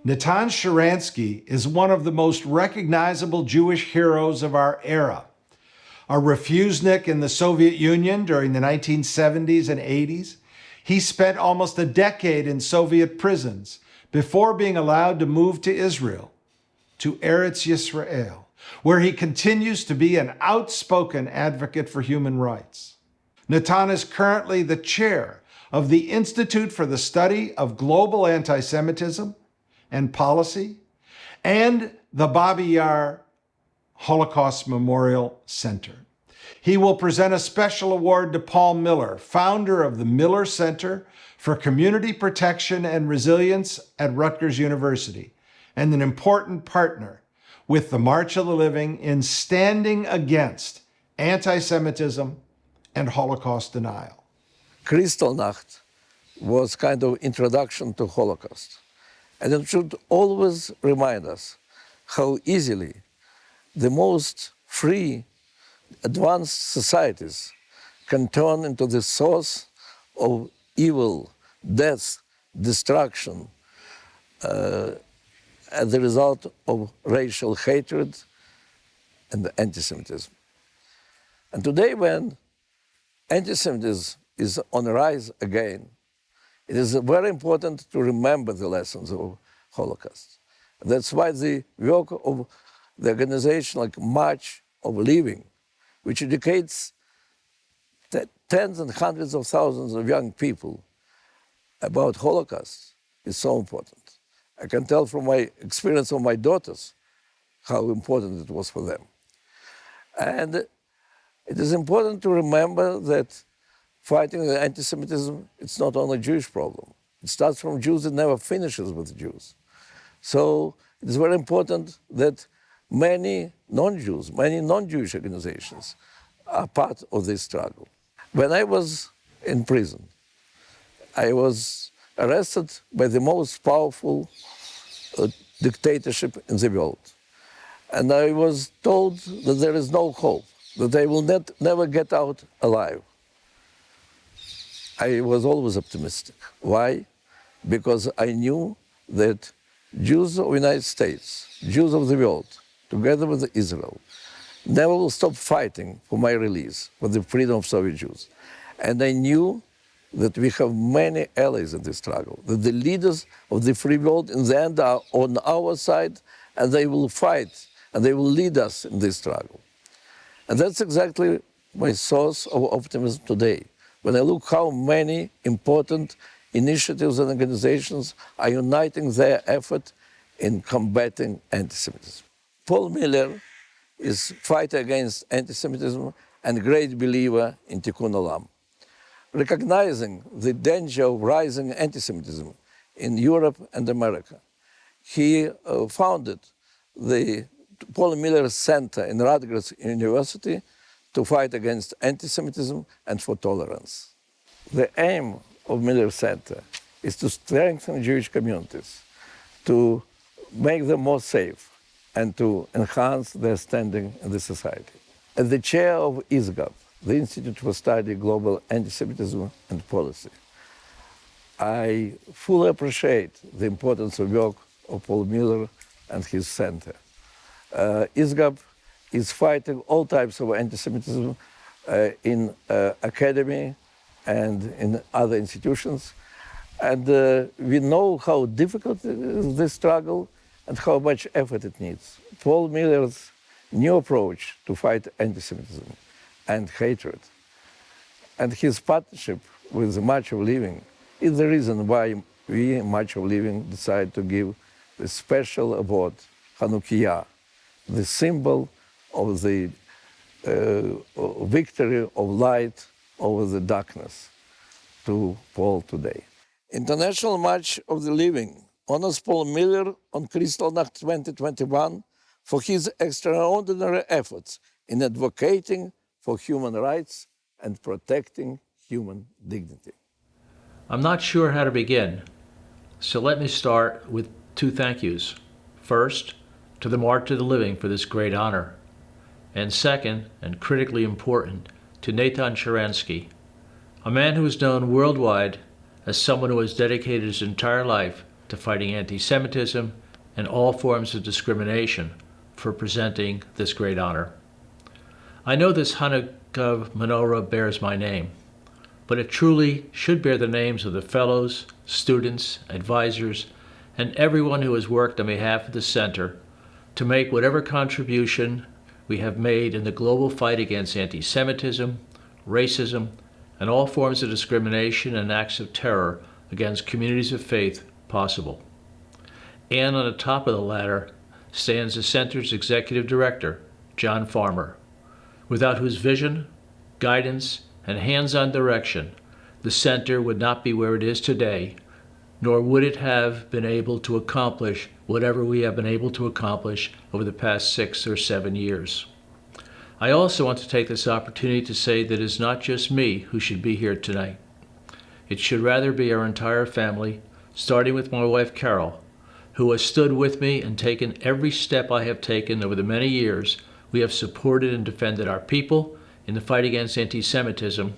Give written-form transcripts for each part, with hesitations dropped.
Natan Sharansky is one of the most recognizable Jewish heroes of our era. A refusenik in the Soviet Union during the 1970s and 80s, he spent almost a decade in Soviet prisons before being allowed to move to Israel, to Eretz Yisrael, where he continues to be an outspoken advocate for human rights. Natan is currently the chair of the Institute for the Study of Global Anti-Semitism and Policy, and the Babi Yar Holocaust Memorial Center. He will present a special award to Paul Miller, founder of the Miller Center for Community Protection and Resilience at Rutgers University, and an important partner with the March of the Living in standing against anti-Semitism and Holocaust denial. Kristallnacht was kind of introduction to Holocaust. And it should always remind us how easily the most free, advanced societies can turn into the source of evil, death, destruction, as the result of racial hatred and anti-Semitism. And today, when anti-Semitism is on the rise again, it is very important to remember the lessons of Holocaust. That's why the work of the organization like March of Living, which educates tens and hundreds of thousands of young people about Holocaust, is so important. I can tell from my experience of my daughters how important it was for them. And it is important to remember that fighting anti-Semitism, it's not only a Jewish problem. It starts from Jews, it never finishes with Jews. So it is very important that many non-Jews, many non-Jewish organizations are part of this struggle. When I was in prison, I was arrested by the most powerful dictatorship in the world. And I was told that there is no hope, that I will never get out alive. I was always optimistic. Why? Because I knew that Jews of the United States, Jews of the world, together with Israel, never will stop fighting for my release, for the freedom of Soviet Jews. And I knew that we have many allies in this struggle, that the leaders of the free world in the end are on our side, and they will fight, and they will lead us in this struggle. And that's exactly my source of optimism today. When I look how many important initiatives and organizations are uniting their effort in combating anti-Semitism. Paul Miller is a fighter against anti-Semitism and a great believer in Tikkun Olam. Recognizing the danger of rising anti-Semitism in Europe and America, he founded the Paul Miller Center in Rutgers University to fight against anti-Semitism and for tolerance. The aim of Miller Center is to strengthen Jewish communities, to make them more safe, and to enhance their standing in the society. As the chair of ISGAP, the Institute for Study Global Anti-Semitism and Policy, I fully appreciate the importance of work of Paul Miller and his center. ISGAP is fighting all types of anti-Semitism in academy and in other institutions. And we know how difficult is this struggle and how much effort it needs. Paul Miller's new approach to fight anti-Semitism and hatred, and his partnership with the March of Living is the reason why we, March of Living, decided to give the special award, Hanukkah, the symbol of the victory of light over the darkness, to Paul today. International March of the Living honors Paul Miller on Kristallnacht 2021 for his extraordinary efforts in advocating for human rights and protecting human dignity. I'm not sure how to begin, so let me start with two thank yous. First, to the March of the Living for this great honor, and second, and critically important, to Natan Sharansky, a man who is known worldwide as someone who has dedicated his entire life to fighting anti-Semitism and all forms of discrimination, for presenting this great honor. I know this Hanukkah menorah bears my name, but it truly should bear the names of the fellows, students, advisors, and everyone who has worked on behalf of the Center to make whatever contribution we have made in the global fight against anti-Semitism, racism, and all forms of discrimination and acts of terror against communities of faith possible. And on the top of the ladder stands the Center's Executive Director, John Farmer, without whose vision, guidance, and hands-on direction, the Center would not be where it is today, nor would it have been able to accomplish whatever we have been able to accomplish over the past 6 or 7 years. I also want to take this opportunity to say that it is not just me who should be here tonight. It should rather be our entire family, starting with my wife Carol, who has stood with me and taken every step I have taken over the many years we have supported and defended our people in the fight against anti-Semitism,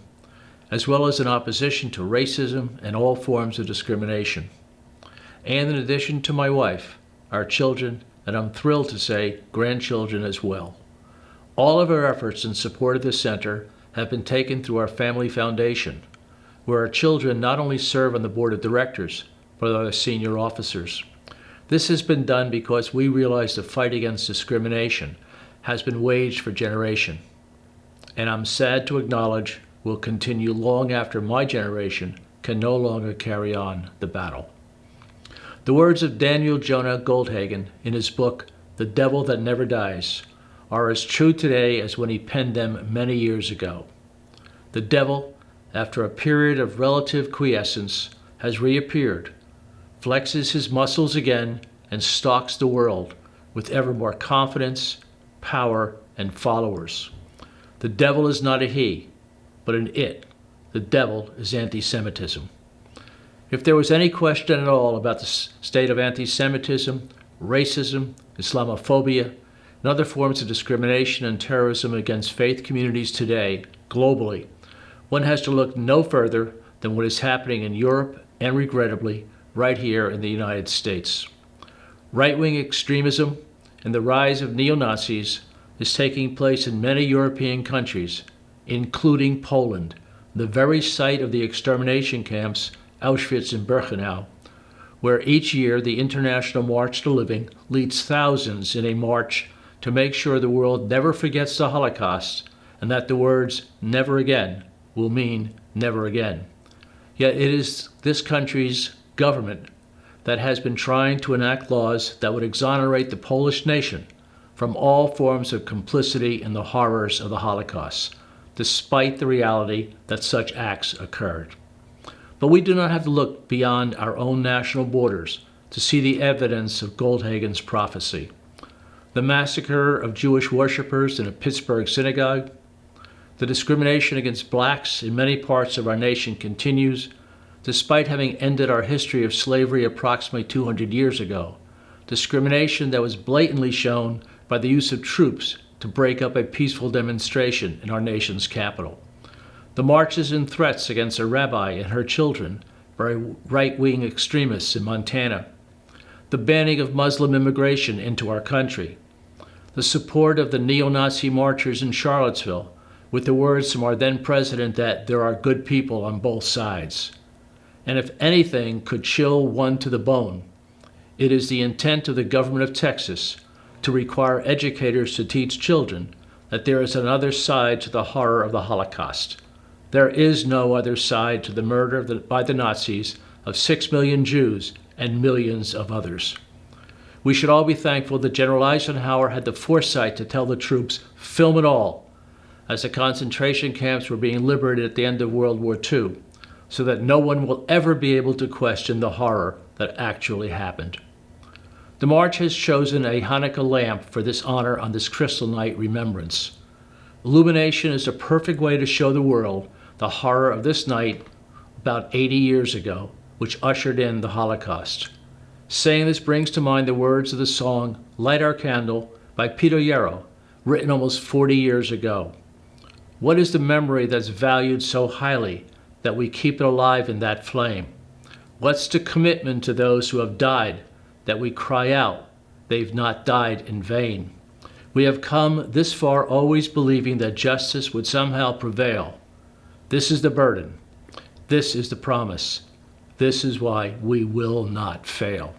as well as in opposition to racism and all forms of discrimination. And in addition to my wife, our children, and I'm thrilled to say grandchildren as well. All of our efforts in support of the Center have been taken through our family foundation, where our children not only serve on the board of directors, but are senior officers. This has been done because we realize the fight against discrimination has been waged for generations, and I'm sad to acknowledge will continue long after my generation can no longer carry on the battle. The words of Daniel Jonah Goldhagen in his book, The Devil That Never Dies, are as true today as when he penned them many years ago. The devil, after a period of relative quiescence, has reappeared, flexes his muscles again, and stalks the world with ever more confidence, power, and followers. The devil is not a he, but an it. The devil is anti-Semitism. If there was any question at all about the state of anti-Semitism, racism, Islamophobia, and other forms of discrimination and terrorism against faith communities today, globally, one has to look no further than what is happening in Europe and, regrettably, right here in the United States. Right-wing extremism and the rise of neo-Nazis is taking place in many European countries, including Poland, the very site of the extermination camps Auschwitz and Birkenau, where each year the International March to Living leads thousands in a march to make sure the world never forgets the Holocaust and that the words "never again" will mean never again. Yet it is this country's government that has been trying to enact laws that would exonerate the Polish nation from all forms of complicity in the horrors of the Holocaust, despite the reality that such acts occurred. But we do not have to look beyond our own national borders to see the evidence of Goldhagen's prophecy. The massacre of Jewish worshippers in a Pittsburgh synagogue, the discrimination against blacks in many parts of our nation continues, despite having ended our history of slavery approximately 200 years ago, discrimination that was blatantly shown by the use of troops to break up a peaceful demonstration in our nation's capital. The marches and threats against a rabbi and her children by right-wing extremists in Montana, the banning of Muslim immigration into our country, the support of the neo-Nazi marchers in Charlottesville with the words from our then president that there are good people on both sides. And if anything could chill one to the bone, it is the intent of the government of Texas to require educators to teach children that there is another side to the horror of the Holocaust. There is no other side to the murder by the Nazis of 6 million Jews and millions of others. We should all be thankful that General Eisenhower had the foresight to tell the troops, "Film it all," as the concentration camps were being liberated at the end of World War II, so that no one will ever be able to question the horror that actually happened. The March has chosen a Hanukkah lamp for this honor on this Kristallnacht remembrance. Illumination is a perfect way to show the world the horror of this night about 80 years ago, which ushered in the Holocaust. Saying this brings to mind the words of the song "Light Our Candle" by Peter Yarrow, written almost 40 years ago? What is the memory that's valued so highly that we keep it alive in that flame? What's the commitment to those who have died that we cry out they've not died in vain? We have come this far always believing that justice would somehow prevail. This is the burden. This is the promise. This is why we will not fail.